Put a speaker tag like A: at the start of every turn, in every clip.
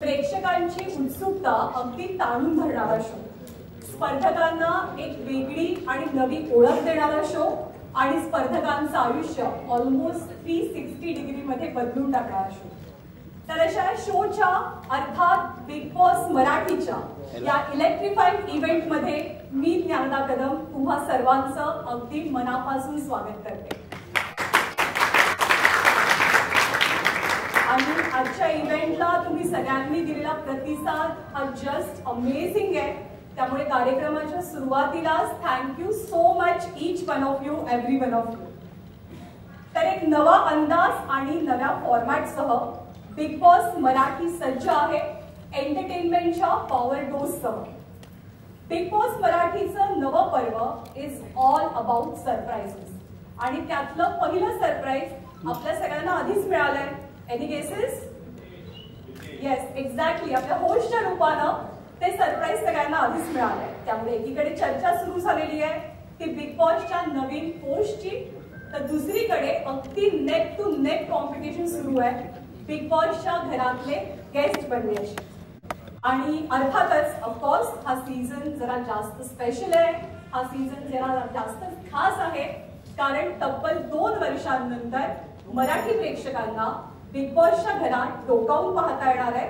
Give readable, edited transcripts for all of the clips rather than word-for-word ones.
A: प्रेक्षकांची उत्सुकता अगदी ताणून धरणारा शो, स्पर्धकांना एक वेगळी आणि नवी ओळख देणारा शो आणि स्पर्धकांचं आयुष्य ऑलमोस्ट 360 डिग्री मध्ये बदलून टाकणारा शो. तर अशा शोच्या अर्थात बिग बॉस मराठीच्या या इलेक्ट्रिफाईड इव्हेंट मध्ये मी ज्ञानदा कदम तुम्हा सर्वांचं अगदी मनापासून स्वागत करते. आणि आजच्या इव्हेंटला तुम्ही सगळ्यांनी दिलेला प्रतिसाद हा जस्ट अमेझिंग आहे. त्यामुळे कार्यक्रमाच्या सुरुवातीलाच thank you so much each one of you, every one of you. तर एक नवा अंदाज आणि नव्या फॉर्मॅटसह बिग बॉस मराठी सज्ज आहे एंटरटेनमेंटच्या पॉवर डोससह. बिग बॉस मराठीचं नवं पर्व इज ऑल अबाउट सरप्राइजेस आणि त्यातलं पहिलं सरप्राईज आपल्या सगळ्यांना आधीच मिळालंय. Any guesses? Yes, exactly. आपल्या होस्टच्या रूपानं ते सरप्राईज सगळ्यांना आधीच मिळालंय. त्यामुळे एकीकडे चर्चा सुरू झालेली आहे ती बिग बॉसच्या नवीन होस्टची, तर दुसरीकडे अगदी नेक टू नेक कॉम्पिटिशन सुरू आहे बिग बॉसच्या घरातले गेस्ट बनण्याची. आणि अर्थातच ऑफकोर्स हा सीझन जरा जास्त स्पेशल आहे, हा सीझन जरा जास्त खास आहे, कारण तब्बल 2 वर्षांनंतर मराठी प्रेक्षकांना बिग बॉसच्या घरात डोकावून पाहता येणार आहे.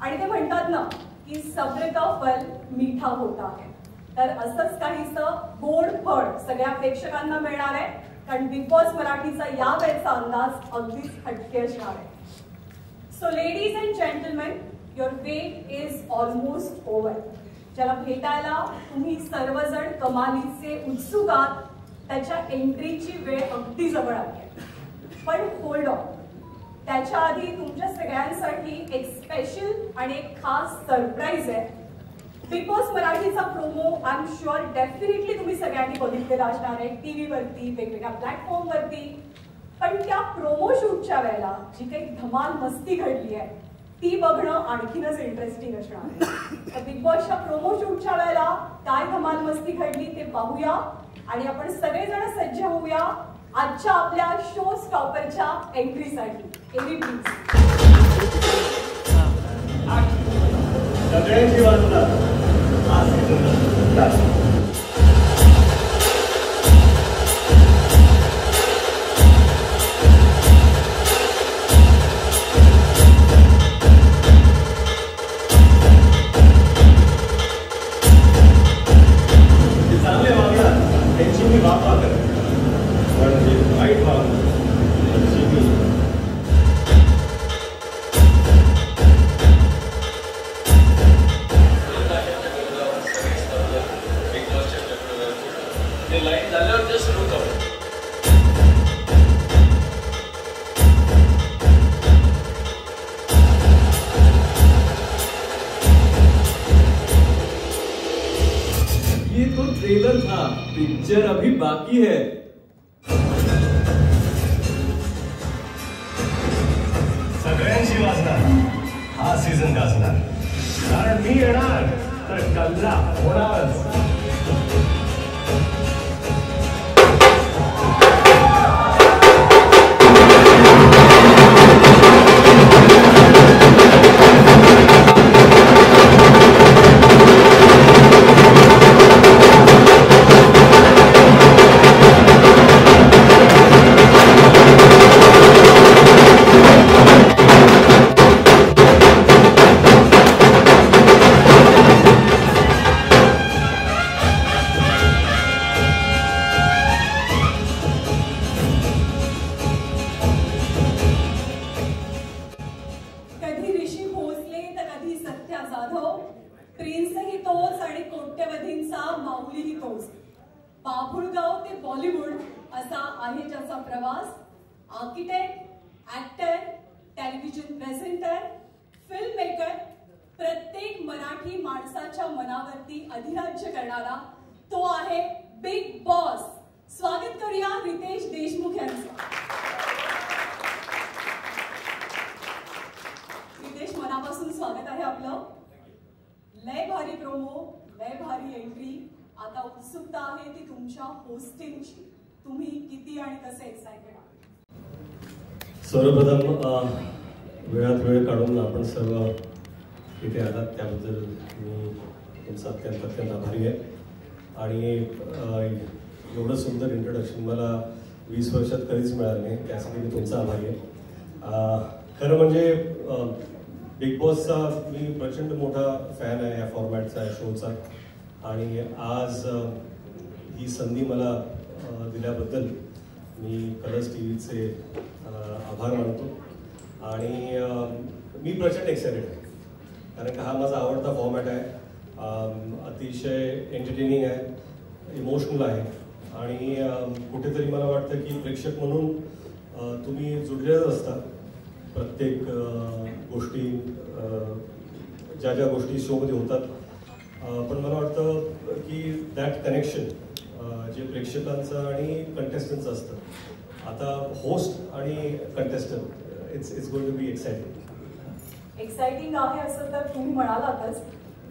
A: आणि ते म्हणतात ना की सब्र का फल मीठा होता है, तर असंच काहीसं गोड फळ सगळ्या प्रेक्षकांना मिळणार आहे, कारण बिग बॉस मराठीचा यावेळचा अंदाज अगदीच हटके असणार आहे. So ladies and gentlemen, your wait is almost over. ज्याला भेटायला तुम्ही सर्वजण कमालीचे उत्सुक आहात त्याच्या एंट्रीची वेळ अगदी जवळ आली आहे. पण होल्ड ऑन, त्याच्या आधी तुमच्या सगळ्यांसाठी एक स्पेशल आणि एक खास सरप्राईज आहे. बिग बॉस मराठीचा promo I am sure definitely तुम्ही सगळ्यांनी बघितलेला असणार आहे टीव्हीवरती, वेगवेगळ्या प्लॅटफॉर्मवरती. पण त्या प्रोमो शूटच्या वेळेला जी काही धमाल मस्ती घडली आहे ती बघणं आणखीनच इंटरेस्टिंग असणार आहे. तर बिग बॉसच्या प्रोमो शूटच्या वेळेला काय धमाल मस्ती घडली ते पाहूया आणि आपण सगळेजण सज्ज होऊया आजच्या आपल्या शो स्टॉपरच्या एंट्रीसाठी. Every please.
B: सगळ्यांची वाजता चांगले वागणार त्यांची मी वापा करते, पण जे वाईट वागणार त्यांची मी
C: लाईन झाल्यावर ते सुरू करू.
B: ये तो ट्रेलर था, पिक्चर अभी बाकी है.
D: सगळ्यांशी वाजणार हा सीझन गाजणार, कारण मी येणार तर कल्ला होणारच.
A: प्रिन्सही तोच आणि कोट्यवधींचा माऊलीही तोच. बाभुळगाव ते बॉलिवूड असा आहे ज्याचा प्रवास. Architect, actor, television presenter, film maker, प्रत्येक मराठी माणसाच्या मनावरती अधिराज्य करणारा तो आहे बिग बॉस. स्वागत करूया रितेश देशमुख यांचं. रितेश, मनापासून स्वागत आहे आपलं. लय भारी प्रोमो, लय भारी एंट्री. आता उत्सुकता आहे ती तुमच्या होस्टिंगची. तुम्ही किती आणि कसे एक्साइटेड आहात?
D: सर्वप्रथम वेळात वेळ काढून आपण सर्व
B: इथे आलात त्याबद्दल मी तुमचा अत्यंत आभारी आहे. आणि एवढं सुंदर इंट्रोडक्शन मला 20 वर्षात कधीच मिळालं नाही, त्यासाठी मी तुमचा आभारी आहे. खरं म्हणजे बिग बॉसचा मी प्रचंड मोठा फॅन आहे, या फॉर्मॅटचा, या शोचा. आणि आज ही संधी मला दिल्याबद्दल मी कलर्स टीव्हीचे आभार मानतो. आणि मी प्रचंड एक्सायटेड आहे, कारण का हा माझा आवडता फॉर्मॅट आहे. अतिशय एंटरटेनिंग आहे, इमोशनल आहे. आणि कुठेतरी मला वाटतं की प्रेक्षक म्हणून तुम्ही जुळलेच असता. प्रत्येक गोष्टी ज्या गोष्टी शोमध्ये होतात, पण मला वाटतं की दॅट कनेक्शन जे प्रेक्षकांचं आणि कंटेस्टंटचं असतं. आता होस्ट आणि contestant it's going to be
A: exciting आहे असं तर तुम्ही म्हणालातच.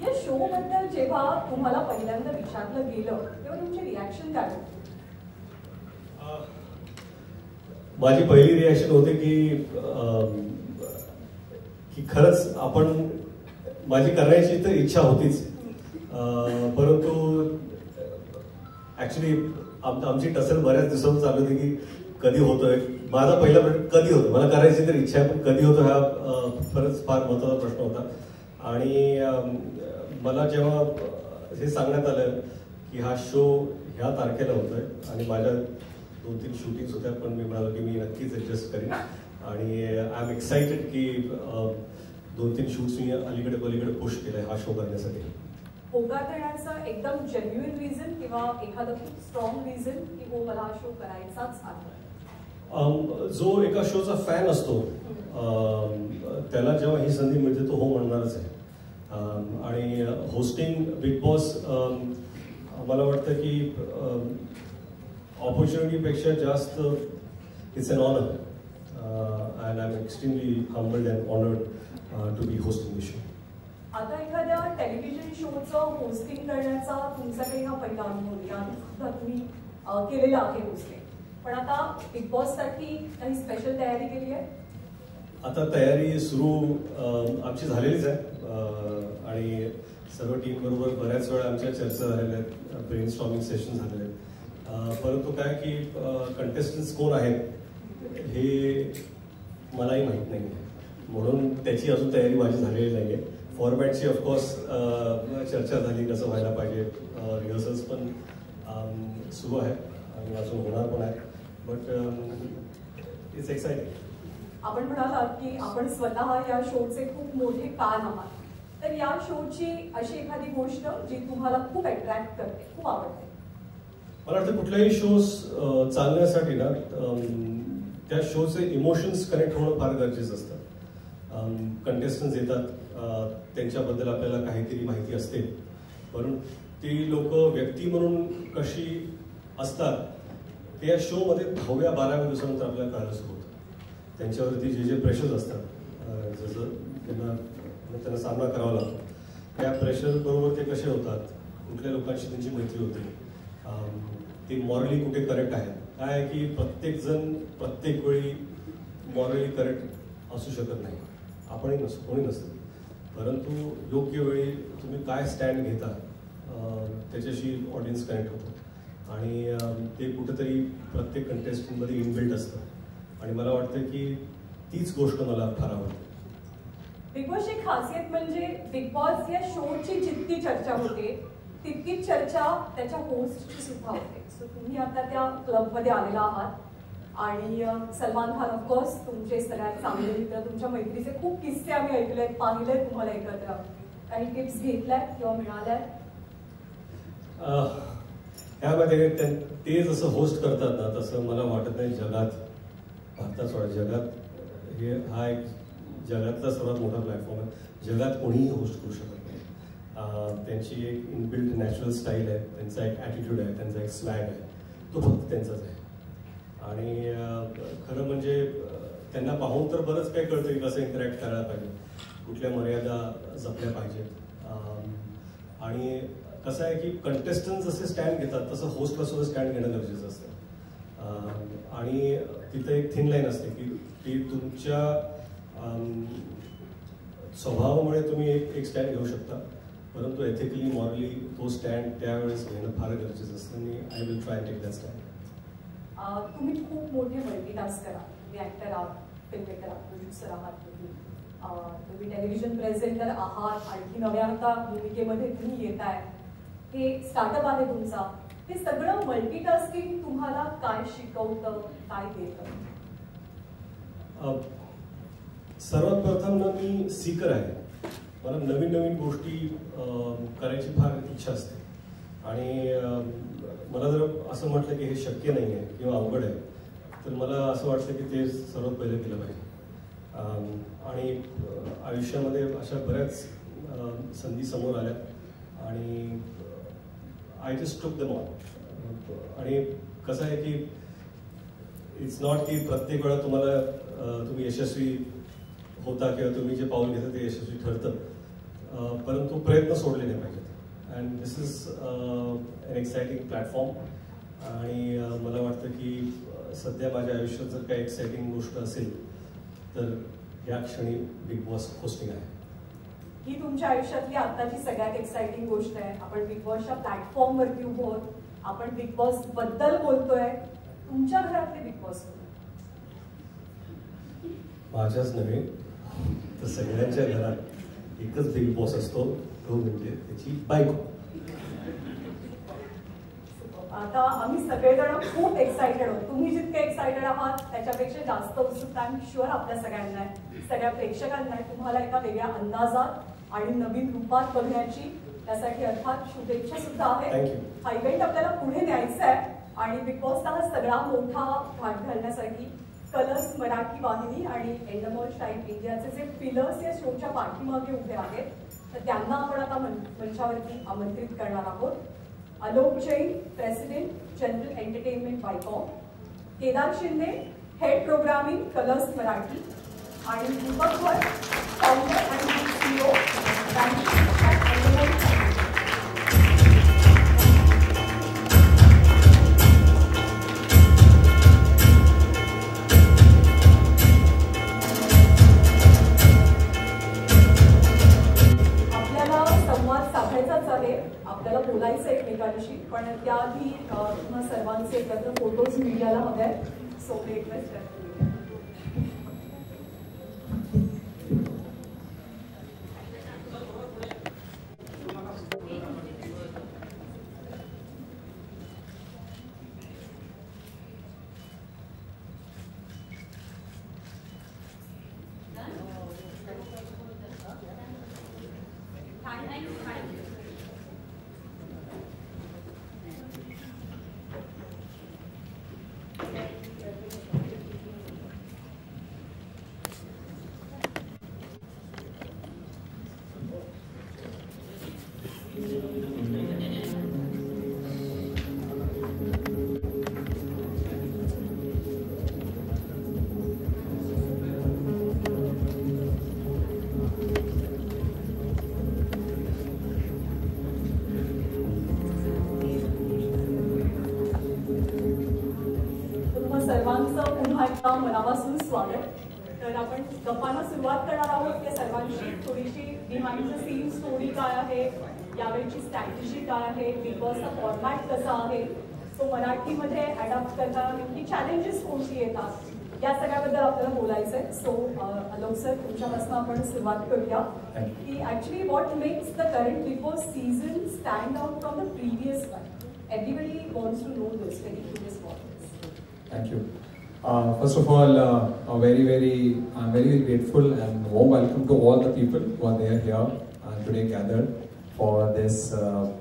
A: या शो बद्दल जेव्हा तुम्हाला पहिल्यांदा विचारलं गेलं तेव्हा तुमची रिॲक्शन काय होती?
B: माझी पहिली रिॲक्शन होते की खरंच आपण, माझी करण्याची तर इच्छा होतीच, परंतु ॲक्च्युली आमची टसल बऱ्याच दिवसांपासून चालू होती की कधी होतोय. माझा पहिला प्रश्न कधी होतो, मला करायची तर इच्छा आहे पण कधी होतो हा खरंच फार महत्त्वाचा प्रश्न होता. आणि मला जेव्हा हे सांगण्यात आलं की हा शो ह्या तारखेला होतोय आणि माझ्या 2-3 शूटिंग्स होत्या, पण मी म्हणालो की मी नक्कीच ॲडजस्ट करेन. आणि आय एम एक्साइटेड की 2-3 शूट्स मी अलीकडे पलीकडे पुश केलंय हा शो करण्यासाठी.
A: होकार देण्याचं एकदम जेन्युइन रिझन किंवा एखादं खूप स्ट्रॉंग रिझन की हो मला हा शो करायचाच आहे?
B: जो एका शोचा फॅन असतो त्याला जेव्हा ही संधी मिळते तो हो म्हणणारच आहे. आणि होस्टिंग बिग बॉस मला वाटतं की ऑपॉर्च्युनिटीपेक्षा जास्त it's an honour. And I am extremely humbled and honoured to be hosting the show.
A: आता एखाद्या टेलिव्हिजन शोचं होस्टिंग करण्याचा तुमचा काही हा पहिला अनुभव या तुम्ही केलेला आहे होस्टिंग, पण आता बिग बॉस साठी काही स्पेशल तयारी केली आहे?
B: आता तयारी सुरू आमची झालेलीच आहे. आणि सर्व टीम बरोबर बऱ्याच वेळा आमच्या चर्चा झालेल्या आहेत, ब्रेन स्टॉर्मिंग सेशन झालेले आहेत. परंतु काय की कंटेस्टंट्स कोण आहेत हे मलाही माहीत नाही, म्हणून त्याची अजून तयारी माझी झालेली नाही आहे. फॉर्मॅटची ऑफकोर्स चर्चा झाली कसं व्हायला पाहिजे, रिहर्सल्स पण सुरू आहे आणि अजून होणार पण आहे. But it's exciting.
A: आपण म्हणालात की आपण स्वतः या शोचे खूप मोठे फॅन आहात, तर या शोची अशी एखादी गोष्ट जी तुम्हाला खूप अट्रॅक्ट करते, खूप आवडते?
B: मला वाटतं कुठल्याही शोज चालण्यासाठी ना त्या शोचे इमोशन्स कनेक्ट होणं फार गरजेचं असतं. कंटेस्टंट्स येतात, त्यांच्याबद्दल आपल्याला काहीतरी माहिती असते, पण ती लोक व्यक्ती म्हणून कशी असतात ते या शोमध्ये 10व्या-12व्या दिवसानंतर आपल्याला कळायला सुरू होतं. त्यांच्यावरती जे प्रेशर्स असतात, जसं त्यांना सामना करावा लागतो, त्या प्रेशर बरोबर ते कसे होतात, कुठल्या लोकांशी त्यांची मैत्री होते, ते मॉरली कुठे करेक्ट आहेत. काय आहे की प्रत्येकजण प्रत्येक वेळी मॉरली करेक्ट असू शकत नाही, आपणही नसतो, कोणी नसतं. परंतु योग्य वेळी तुम्ही काय स्टँड घेता त्याच्याशी ऑडियन्स कनेक्ट होतो. आणि ते कुठेतरी प्रत्येक कंटेस्टंटमध्ये इनबिल्ट असतं. आणि मला वाटतं की तीच गोष्ट मला फार आवडते.
A: बिग बॉसची खासियत म्हणजे बिग बॉस या शोची जितकी चर्चा होते तितकीच चर्चा त्याच्या होस्टची सुद्धा होते. सो तुम्ही आता त्या क्लबमध्ये आलेला आहात आणि सलमान खान ऑफकोर्स तुमचे सगळ्यात चांगले मित्र, तुमच्या मैत्रीचे खूप किस्से आम्ही ऐकलेत, पाहिलेत तुम्हाला एकत्र. काही टिप्स घेतल्यात किंवा मिळाल्यात?
B: यामध्ये ते जसं होस्ट करतात ना तसं मला वाटत नाही जगात, भारतात सोडा, जगात हा एक जगातला सर्वात मोठा प्लॅटफॉर्म आहे. जगात कोणीही होस्ट करू शकत नाही. त्यांची एक इनबिल्ट नॅचरल स्टाईल आहे, त्यांचा एक ॲटिट्यूड आहे, त्यांचा एक स्वॅग आहे, तो फक्त त्यांचाच आहे. आणि खरं म्हणजे त्यांना पाहून तर बरंच काही कळतं की कसं इंटरॅक्ट करायला पाहिजे, कुठल्या मर्यादा जपल्या पाहिजेत. आणि कसं आहे की कंटेस्टंट जसे स्टँड घेतात तसं होस्टला सुद्धा स्टँड घेणं गरजेचं असतं. आणि तिथं एक थिन लाईन असते की ती तुमच्या स्वभावामुळे तुम्ही एक स्टँड घेऊ शकता, परंतु एथिकली मॉरली तो स्टँड त्यावेळेस घेणं फार गरजेचं असतं आणि I will try take that stand.
A: तुम्ही खूप मोठे मल्टीटास्कर आहात. तुम्ही ॲक्टर आहात, फिल्ममेकर आहात, प्रोड्युसर आहात, तुम्ही टेलिव्हिजन प्रेझेंटर आहात, आणखी नव्या आता भूमिकेमध्ये तुम्ही येताय. हे स्टार्टअप आहे तुमचा. हे सगळं मल्टीटास्किंग तुम्हाला काय शिकवतं, काय देतं?
B: सर्वात प्रथम ना मी सीकर आहे. मला नवीन नवीन गोष्टी करायची फार इच्छा असते आणि मला जर असं म्हटलं की हे शक्य नाही आहे किंवा अवघड आहे तर मला असं वाटतं की ते सर्वात पहिलं केलं पाहिजे. आणि आयुष्यामध्ये अशा बऱ्याच संधी समोर आल्या आणि आय जस्ट टूक देम ऑल. आणि कसं आहे की इट्स नॉट की प्रत्येक वेळा तुम्ही यशस्वी होता किंवा तुम्ही जे पाऊल घेता ते यशस्वी ठरतं, परंतु प्रयत्न सोडले नाही पाहिजेत. And this is an exciting platform. आणि मला वाटतं की सध्या माझ्या आयुष्यात जर काही एक्सायटिंग गोष्ट असेल तर या क्षणी बिग बॉस होस्टिंग आहे.
A: ही तुमच्या आयुष्यातली आत्ताची सगळ्यात एक्साइटिंग गोष्ट आहे. आपण बिग बॉसच्या प्लॅटफॉर्मवरती उभो आहोत. आपण बिग बॉस बद्दल बोलतोय. तुमच्या घरातले बिग बॉस
B: माझ्याच नव्हे तर सगळ्यांच्या घरात एकच बिग बॉस असतो, तो म्हणजे त्याची बायको.
A: आता आम्ही सगळेजण खूप एक्सायटेड आहोत. तुम्ही जितके एक्सायटेड आहात त्याच्यापेक्षा जास्त उत्सुकता आय एम शुअर आपल्या सगळ्यांना आहे, सगळ्या प्रेक्षकांना आहे. तुम्हाला एका वेगळ्या अंदाजात आणि नवीन रूपात बघण्याची त्यासाठी अर्थात शुभेच्छा सुद्धा आहे. हा इव्हेंट आपल्याला पुढे न्यायचा आहे आणि बिग बॉसचा हा सगळा मोठा भाग घालण्यासाठी कलर्स मराठी वाहिनी आणि एंडमॉल शाईन इंडियाचे जे पिलर्स या शोच्या पाठीमागे उभे आहेत तर त्यांना आपण आता मंचावरती आमंत्रित करणार आहोत. Alok Jain, president, general entertainment Viacom, Kedar Shinde, head programming, Colors Marathi, आणि दीपक भट, फाउंडर आणि CEO, आपल्याला बोलायचं एकमेकांशी, पण त्याआधी तुम्हा सर्वांचे एकत्र फोटोज मीडियाला हवे आहेत. सो रिक्वेस्ट करते. सर्वांचं पुन्हा एकदा मनापासून स्वागत. तर आपण गप्पांना सुरुवात करणार आहोत त्या सर्वांची. थोडीशी बिहाइंड द सीन स्टोरी काय आहे, यावेळची स्ट्रॅटेजी काय आहे, बिग बॉसचा फॉर्मॅट कसा आहे, तो मराठीमध्ये अडॅप्ट करताना नेमकी चॅलेंजेस कोणती येतात, या सगळ्याबद्दल आपल्याला बोलायचं आहे. सो आलोक सर, तुमच्यापासून आपण सुरुवात करूया की actually what makes the current big boss season stand out from the previous one. Everybody wants to know this. Very curious about this.
E: Thank you. First of all, I'm very grateful and warm welcome to all the people who are there here today gathered for this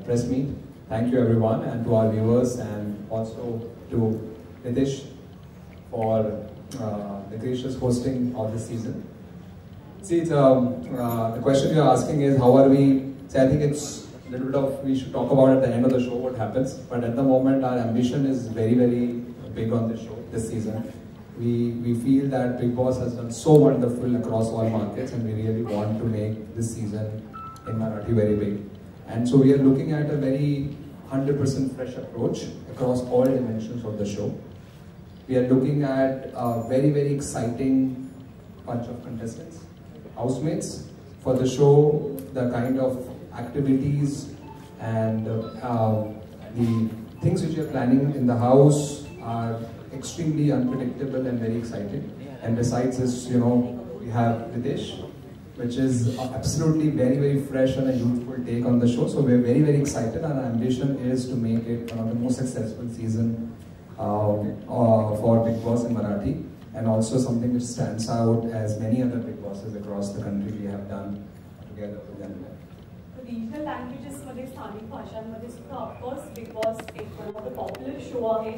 E: press meet. Thank you everyone, and to our viewers, and also to Nitish for the gracious hosting of this season. See, the question you're asking is how are we? So I think it's a little bit of, we should talk about at the end of the show what happens, but at the moment our ambition is very big on this show this season. We feel that Big Boss has done so wonderful across all markets, and we really want to make this season in Marathi very big. And so we are looking at a very 100% fresh approach across all dimensions of the show. We are looking at a very exciting bunch of contestants, housemates, for the show, the kind of activities and the things which you're planning in the house are extremely unpredictable and very exciting. And besides this, you know, we have Videsh, which is absolutely very fresh and a youthful take on the show. So we're very excited, and our ambition is to make it one of the most successful season for Bigg Boss in Marathi, and also something which stands out as many other Bigg Bosses across the country we have done together with them.
A: Regional languages मध्ये स्थानिक भाषांमध्ये सुद्धा of course big boss एक one of the popular show आहे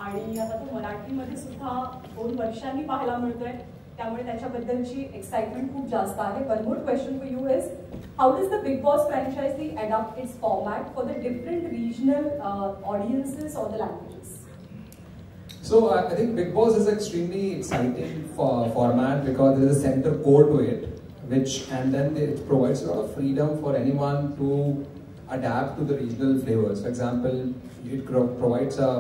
A: आणि आता तो मराठीमध्ये सुद्धा 2 वर्षांनी पाहायला मिळतोय त्यामुळे त्याच्याबद्दलची एक्साइटमेंट खूप जास्त आहे. One more question for you is how does the big boss franchise adopt it's format for the different regional audiences or the languages?
E: So I think Bigg Boss is extremely exciting format because there is a center core to it, and then it provides a lot of freedom for anyone to adapt to the regional flavors. For example, it provides a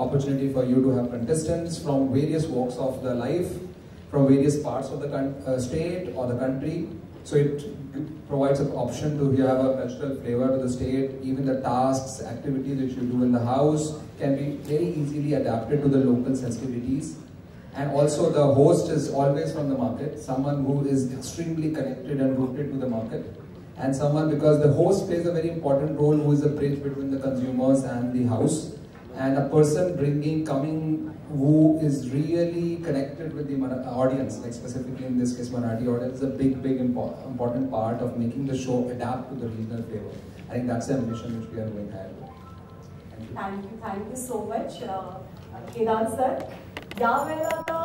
E: opportunity for you to have contestants from various walks of the life, from various parts of the state or the country. So it provides an option to have a cultural flavor to the state. Even the tasks, activities which you do in the house can be very easily adapted to the local sensitivities. And also the host is always from the market, someone who is extremely connected and rooted to the market. And someone, because the host plays a very important role, who is a bridge between the consumers and the house. And a person coming who is really connected with the audience, like specifically in this case Marathi audience, is a big important part of making the show adapt to the regional flavor. I think that's the ambition which we are going ahead with.
A: Thank you so much, Kedar sir. या वेळेला आता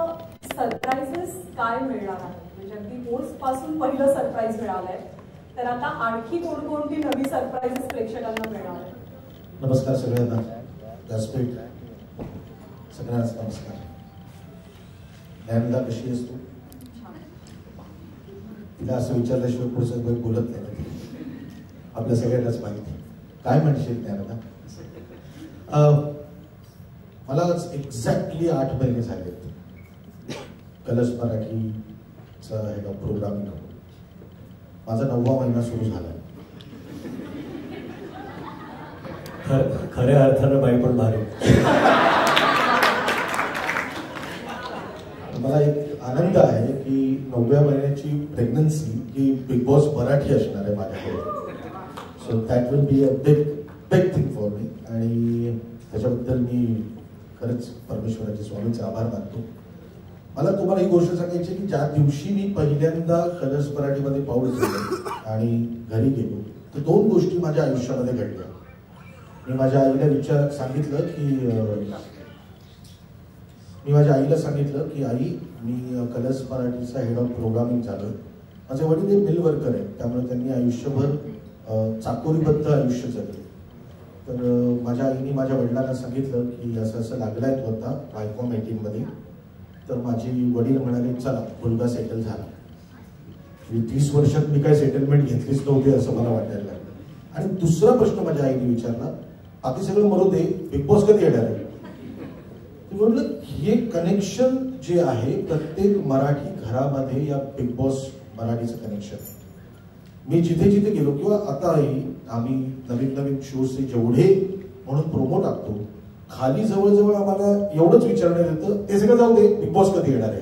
A: surprises काय मिळणार आहे? म्हणजे अगदी post पासून पहिलं सरप्राइज मिळालंय, तर आता आणखी कोणकोणती नवी सरप्राइजेस प्रेक्षकांना मिळणार आहे?
F: नमस्कार सगळ्यांना, व्यासपीठ सगळ्यांना नमस्कार. नैनदा कशी आहेस तू? तिला असं विचारल्याशिवाय पुढचं काही बोलत नाही, आपल्या सगळ्यांनाच माहिती. काय म्हणशील नैनदा? मला एक्झॅक्टली 8 महिने झाले कलर्स मराठीचा हे प्रोग्रामिंग. माझा 9वा महिना सुरू झाला.
B: खऱ्या अर्थानं बाई पण भारी.
F: मला एक आनंद आहे की 9व्या महिन्याची प्रेग्नन्सी ही बिग बॉस मराठी असणार आहे माझ्याकडे. So that will be a big thing for me, आणि त्याच्याबद्दल मी खरंच परमेश्वराचे स्वामींचे आभार मानतो. मला तुम्हाला ही गोष्ट सांगायची की ज्या दिवशी मी पहिल्यांदा कलर्स मराठीमध्ये पाऊल ठेवलं आणि घरी गेलो, तर 2 गोष्टी माझ्या आयुष्यामध्ये घडल्या. मी माझ्या आईला सांगितलं की आई, मी कलर्स मराठीचा हेड ऑफ प्रोग्रामिंग झालं. माझे वडील हे मिल वर्कर आहेत, त्यामुळे त्यांनी आयुष्यभर चाकोरीबद्ध आयुष्य जगले. तर माझ्या आईने माझ्या वडिलांना सांगितलं की असं लागलाय तो आता बायकॉम 18 मध्ये. तर माझे वडील म्हणाले, चला मुलगा सेटल झाला. 30 वर्षात मी काय सेटलमेंट घेतलीच नव्हती असं मला वाटायला लागलं. आणि दुसरा प्रश्न माझ्या आईने विचारला, बाकी सगळं मरू दे, बिग बॉस कधी येणार आहे? म्हटलं हे कनेक्शन जे आहे प्रत्येक मराठी घरामध्ये या बिग बॉस मराठीचं कनेक्शन आहे. मी जिथे जिथे गेलो किंवा आताही आम्ही नवीन शोजचे जेवढे म्हणून प्रोमो टाकतो, खाली जवळजवळ आम्हाला एवढंच विचारण्यात येतं, ते सगळं जाऊ दे, बिग बॉस कधी येणार आहे.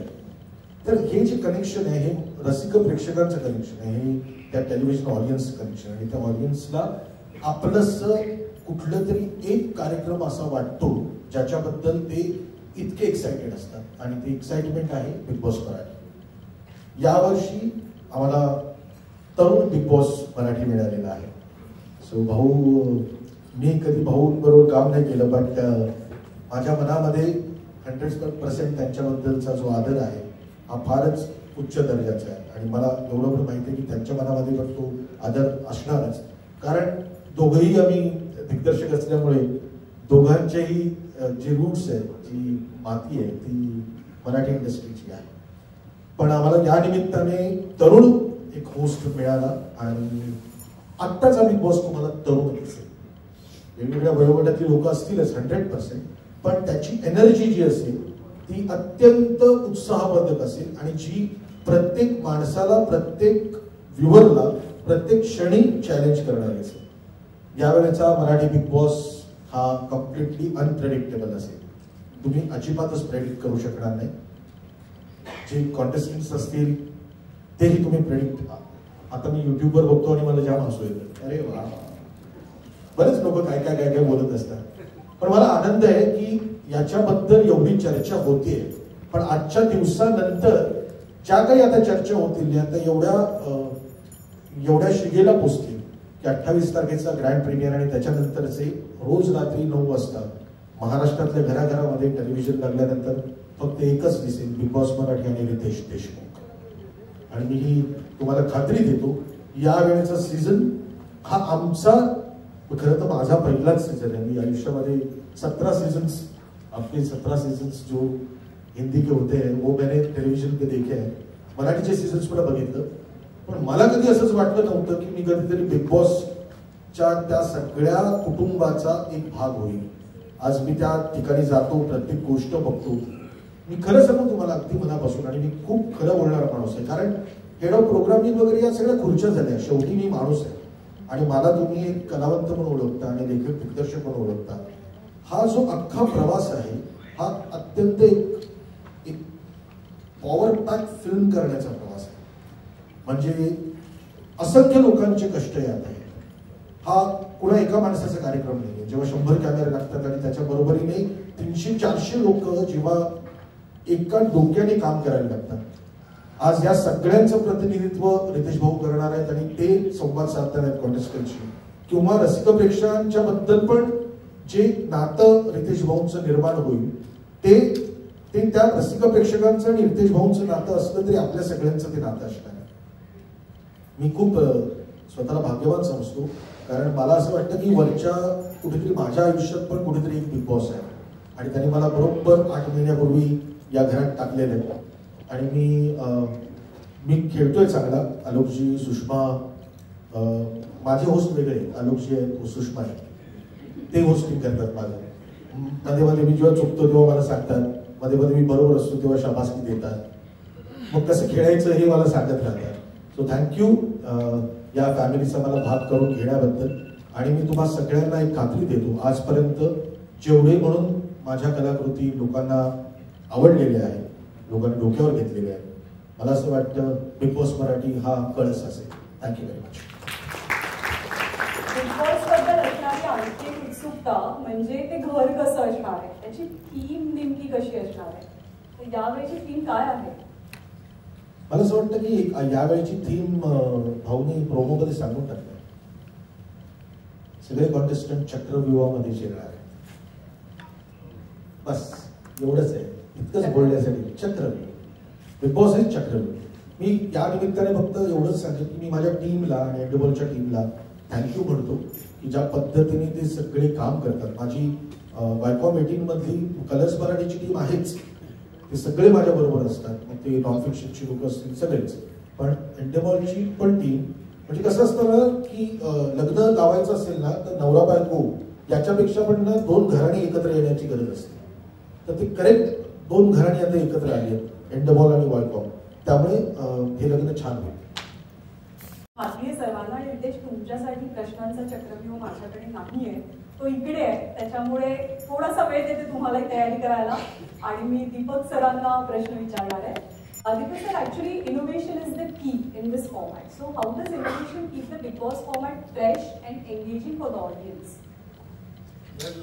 F: तर हे जे कनेक्शन आहे हे रसिक प्रेक्षकांचं कनेक्शन आहे, हे त्या टेलिव्हिजन ऑडियन्सचं कनेक्शन आहे. आणि त्या ऑडियन्सला आपलंसं कुठलं तरी एक कार्यक्रम असा वाटतो ज्याच्याबद्दल ते इतके एक्साइटेड असतात, आणि ते एक्साइटमेंट आहे बिग बॉस मराठी. यावर्षी आम्हाला तरुण बिग बॉस मराठी मिळालेला आहे. सो भाऊ, मी कधी भाऊंबरोबर काम नाही केलं, बट माझ्या मनामध्ये 100% त्यांच्याबद्दलचा जो आदर आहे हा फारच उच्च दर्जाचा आहे. आणि मला एवढं पण माहिती आहे की त्यांच्या मनामध्ये पण तो आदर असणारच, कारण दोघंही आम्ही दिग्दर्शक असल्यामुळे दोघांचेही जे रूट्स आहेत, जी माती आहे ती मराठी इंडस्ट्रीची आहे. पण आम्हाला या निमित्ताने तरुण एक होस्ट मिळाला, आणि आत्ताचा बिग बॉस तुम्हाला तरुण दिसेल. वेगवेगळ्या वयोगटातली लोक असतीलच 100%, पण त्याची एनर्जी जी असेल ती अत्यंत उत्साहवर्धक असेल, आणि जी प्रत्येक माणसाला प्रत्येक व्ह्युअरला प्रत्येक क्षणी चॅलेंज करणारी असेल. यावेळेचा मराठी बिग बॉस हा कम्प्लिटली अनप्रेडिक्टेबल असेल. तुम्ही अजिबातच प्रेडिक्ट करू शकणार नाही. जे कॉन्टेस्टंट्स असतील तेही तुम्ही प्रेडिक्ट. आता मी युट्यूबवर बघतो आणि मला जाम हसू येतं. अरे वा, बरेच लोक काय काय काय काय बोलत असतात. पण मला आनंद आहे की याच्याबद्दल एवढी चर्चा होतीये. पण आजच्या दिवसानंतर ज्या काही आता चर्चा होतील आता एवढ्या शिगेला पोचतील की 28 तारखेचा ग्रँड प्रीमियर आणि त्याच्यानंतरचे रोज रात्री 9 वाजता महाराष्ट्रातल्या घराघरामध्ये टेलिव्हिजन लागल्यानंतर फक्त एकच दिसेल, बिग बॉस मराठी आणि रितेश देशमुख. आणि मी तुम्हाला खात्री देतो यावेळेचा सीझन हा आमचा, खरं तर माझा पहिलाच सीझन आहे. मी आयुष्यामध्ये 17 सीजन्स, आपके 17 सीजन्स जो हिंदी के होते हैं वो मैंने टेलिव्हिजन पे देखे हैं. मराठीचे सीझन्स पण बघितलं. पण मला कधी असंच वाटलं नव्हतं की मी कधीतरी बिग बॉसच्या त्या सगळ्या कुटुंबाचा एक भाग होईल. आज मी त्या ठिकाणी जातो, प्रत्येक गोष्ट बघतो. मी खरं सांगू तुम्हाला अगदी मनापासून, आणि मी खूप खरं बोलणारा माणूस आहे. कारण हेड ऑफ प्रोग्रामिंग वगैरे या सगळ्या खुर्च्या झाल्या. शेवटी मी माणूस आहे आणि मला तुम्ही एक कलावंत म्हणून ओळखता आणि लेखक दिग्दर्शक म्हणून ओळखता. हा जो अख्खा प्रवास आहे हा अत्यंत एक पॉवर पॅक फिल्म करण्याचा प्रवास आहे. म्हणजे असंख्य लोकांचे कष्ट यात आहेत. हा कुणा एका माणसाचा कार्यक्रम नाही. जेव्हा 100 कॅमेरे लागतात आणि त्याच्या बरोबरीने 300-400 लोक जेव्हा एका डोक्याने काम करायला लागतात. आज या सगळ्यांचं प्रतिनिधित्व रितेश भाऊ करणार आहेत आणि ते संवाद साधणार आहेत कॉन्टेस्टंटशी. किंवा रसिक प्रेक्षकांच्या बद्दल पण जे नातं रितेश भाऊंचं निर्माण होईल ते त्या रसिक प्रेक्षकांचं आणि रितेश भाऊंचं नातं असलं तरी आपल्या सगळ्यांचं ते नातं असणार आहे. मी खूप स्वतःला भाग्यवान समजतो. कारण मला असं वाटतं की वरच्या कुठेतरी माझ्या आयुष्यात पण कुठेतरी एक बिग बॉस आहे आणि त्यांनी मला बरोबर 8 महिन्यापूर्वी या घरात टाकलेलं आहे. आणि मी खेळतोय चांगला. आलोकजी, सुषमा, माझे होस्ट वेगळे. आलोकजी आहेत, सुषमा आहे, ते होस्टिंग करतात माझं. मध्ये मध्ये मी जेव्हा चुकतो तेव्हा मला सांगतात, मध्ये मध्ये मी बरोबर असतो तेव्हा शाबासकी देतात. मग कसं खेळायचं हे मला सांगत राहतात. सो थँक्यू या फॅमिलीचा मला भाग करून घेण्याबद्दल. आणि मी तुम्हा सगळ्यांना एक खात्री देतो, आजपर्यंत जेवढे म्हणून माझ्या कलाकृती लोकांना आवडलेल्या आहेत, लोकांनी डोक्यावर घेतलेले आहेत, मला असं वाटतं बिग बॉस मराठी हा कळस असेल. Thank you very much.
A: Big boss बद्दल असणारी आणखी एक उत्सुकता म्हणजे ते घर कसं असणार आहे, त्याची थीम नेमकी कशी असणार आहे. तर यावेळीची थीम काय आहे?
F: मला असं वाटतं की यावेळीची थीम भाऊनी प्रोमोमध्ये सांगून टाकलं. सगळे कॉन्टेस्टंट चक्रव्यूहामध्ये शिरणार आहे. बस एवढंच आहे, इतकंच बोलण्यासाठी. चक्रव्यूह, बिग बॉस इज चक्रव्यूह. मी या निमित्ताने फक्त एवढंच सांगेन की मी माझ्या टीमला आणि एंडेबॉलच्या टीमला थँक्यू म्हणतो की ज्या पद्धतीने ते सगळे काम करतात. माझी वायकॉम 18 मधली कलर्स मराठीची टीम आहेच, ते सगळे माझ्या बरोबर असतात. मग ते नॉन फिक्शनची लोक असतील सगळेच. पण एंडेबॉलची पण टीम म्हणजे कसं असतं ना की लग्न लावायचं असेल ना तर नवरा बायको याच्यापेक्षा पण ना 2 घराणी एकत्र येण्याची गरज असते. तर ते करेक्ट 2 घराणी आता एकत्र आली आहेत, एंडेबॉल आणि वायकॉम. त्यामुळे हे लग्न छान होईल.
A: खात्री आहे सर्वांना. आणि रितेश, तुमच्यासाठी प्रश्नांचा चक्रव्यूह माझ्याकडे नाहीये, तो इकडे आहे. त्याच्यामुळे थोडासा वेळ देते तुम्हाला तयारी करायला. आणि मी दीपक सरांना प्रश्न विचारणार आहे. Deepak sir, actually innovation is the key in this format. So how does innovation keep the Big Boss format fresh and engaging for the audience?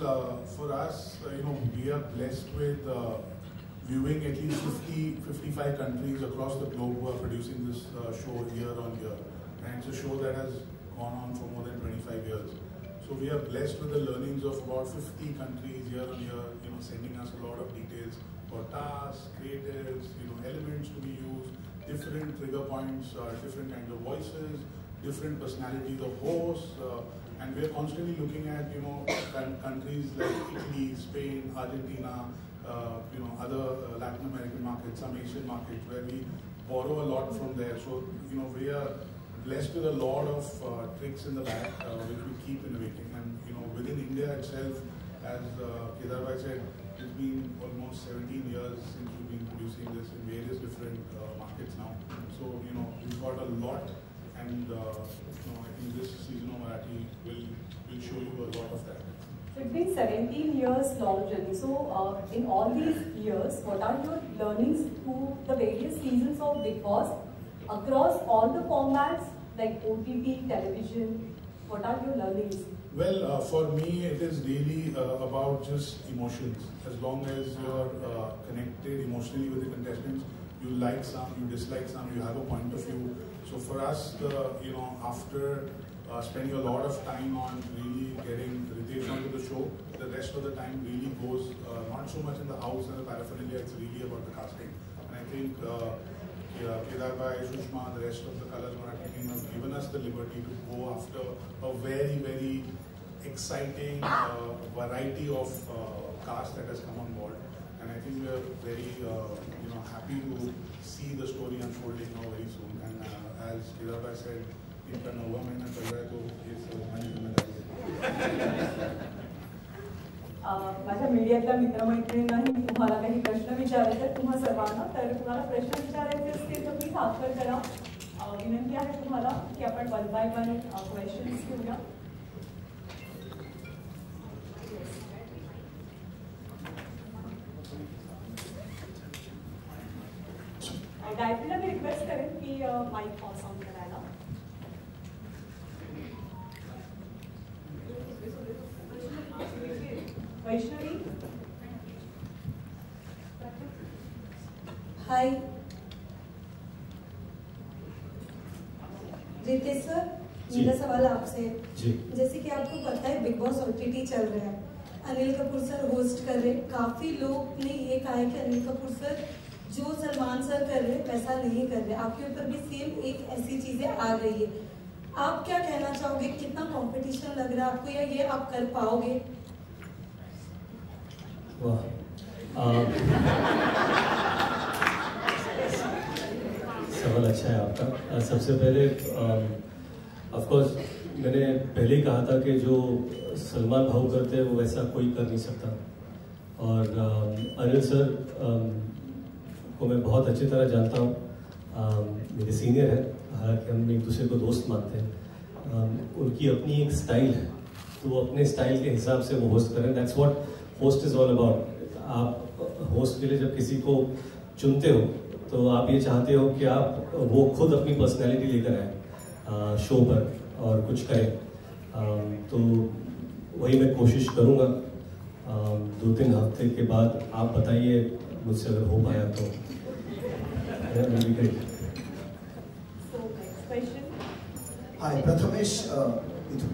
G: Well, for us, we are blessed with viewing at least 55 countries across the globe who are producing this show year on year. And it's a show that has gone on for more than 25 years. So we are blessed with the learnings of about 50 countries year on year, sending us a lot of details for tasks, creatives, elements to be used, different trigger points, different kinds of voices, different personalities of hosts, and we're constantly looking at, countries like Italy, Spain, Argentina, other Latin American markets, some Asian markets, where we borrow a lot from there. So, we are blessed with a lot of tricks in the bag, which we keep innovating. And, within India itself, as Kedar Bhai said, it's been almost 17 years since we've been producing this in various different markets now. So, we've got a lot and I think this season of Marathi will show you a lot of that.
A: So it's been 17 years long journey. So in all these years, what are your learnings through the various seasons of Bigg Boss across all the formats like OTT, television? What are your learnings?
G: Well, for me, it is really about just emotions. As long as you're connected emotionally with the contestants, you like some, you dislike some, you have a point of view. So for us, after spending a lot of time on really getting Ritesh onto the show, the rest of the time really goes not so much in the house and the paraphernalia, it's really about the casting. And I think Kedar Bhai, Sushma, the rest of the Colors Marathi team have given us the liberty to go after a very, very exciting variety of cast that has come on board. And I think we are very happy to see the story unfolding now very soon. And as Kedar Bhai said, इनका 9वां महीना चल रहा है तो ये हमारी जिम्मेदारी है.
A: माझ्या मीडियातल्या मित्रमैत्रिणींनाही तुम्हाला काही प्रश्न विचारायचे आहेत तुम्हा सर्वांना. तर तुम्हाला प्रश्न विचारायचे असतील तर प्लीज हात वर करा. विनंती आहे तुम्हाला की आपण 1 by 1 क्वेश्चन्स घेऊया. गायत्रीला मी रिक्वेस्ट करेन की माईक ऑन करायला. वैष्णवी.
H: हाय रितेश सर, मेरा सवाल आपसे है. जैसे कि आपको पता है बिग बॉस OTT चल रहा है, अनिल कपूर सर होस्ट कर रहे. काफी लोग ने ये कहा है कि अनिल कपूर सर जो सलमान सर कर रहे वैसा नहीं कर रहे. आपके ऊपर भी सेम एक ऐसी चीजें आ रही है. आप क्या कहना चाहोगे? कितना कंपटीशन लग रहा है आपको, या ये आप कर पाओगे?
B: सवाल अच्छा है आपका. सबसे पहले ऑफ कोर्स मैंने पहले ही कहा था कि जो सलमान भाऊ करते हैं वो वैसा कोई कर नहीं सकता. और अनिल सर को मैं बहुत अच्छी तरह जानता हूँ. मेरे सीनियर हैं, हालांकि हम एक दूसरे को दोस्त मानते हैं. उनकी अपनी एक स्टाइल है, तो वो अपने स्टाइल के हिसाब से वो होस्ट करें. That's what host is all about. आप होस्ट के लिए जब किसी को चुनते हो तो आप ये चाहते हो कि आप वो खुद अपनी पर्सनैलिटी लेकर आए शो पर और कुछ करें. तो वही मैं कोशिश करूँगा. 2-3 हफ्ते के बाद आप बताइए मुझसे अगर हो पाया तो.
I: हाय, प्रथमेश इथून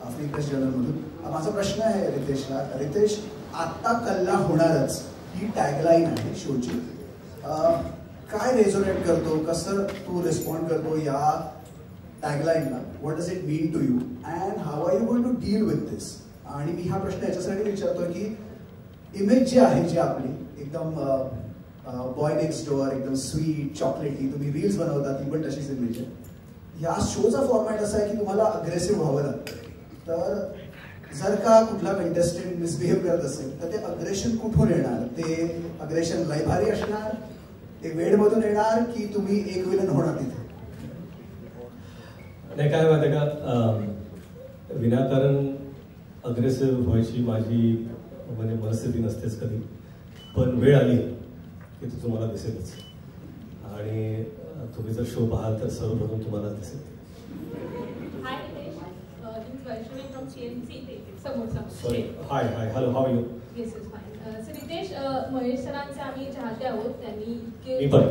I: आफ्रिका प्रेस जर्नलमधून. माझा प्रश्न आहे रितेशला. रितेश, आत्ता कल्ला होणारच ही टॅगलाईन आहे शोची. काय रेझोनेट करतो, कसं तू रिस्पॉन्ड करतो या टॅगलाईनला? What does it mean to you and how are you going to deal with this? आणि मी हा प्रश्न याच्यासाठी विचारतोय की इमेज जी आहे जी आपली एकदम बॉय नेक्स्ट डोअर, एकदम स्वीट चॉकलेटी, तुम्ही रील्स बनवता ती पण तशीच इमेज आहे. या शोचा फॉर्मॅट असा आहे की तुम्हाला अग्रेसिव्ह व्हावं लागतं. तर जर का कुठला कंटेस्टंट मिसबिहेव करत असेल तर ते अग्रेशन कुठून येणार? ते अग्रेशन लय भारी असणार, ते वेडमधून येणार, की तुम्ही एक विलन होणार तिथे?
B: नाही, काय माहिती का, विनाकारण अग्रेसिव्ह व्हायची माझी म्हणजे मनस्थिती नसतेच कधी. पण वेळ आली की तो तुम्हाला दिसेलच. आणि तुम्ही जर शो पाहाल तर सर्वप्रथम तुम्हाला दिसेल.
J: Hi Riteish, Vaishnavi from CNC समोर.
B: Hi, hello, how are you?
J: Yes yes fine. Sir Riteish, Mahesh सरांचे आम्ही चाहते आहोत. त्यांनी
B: मी पण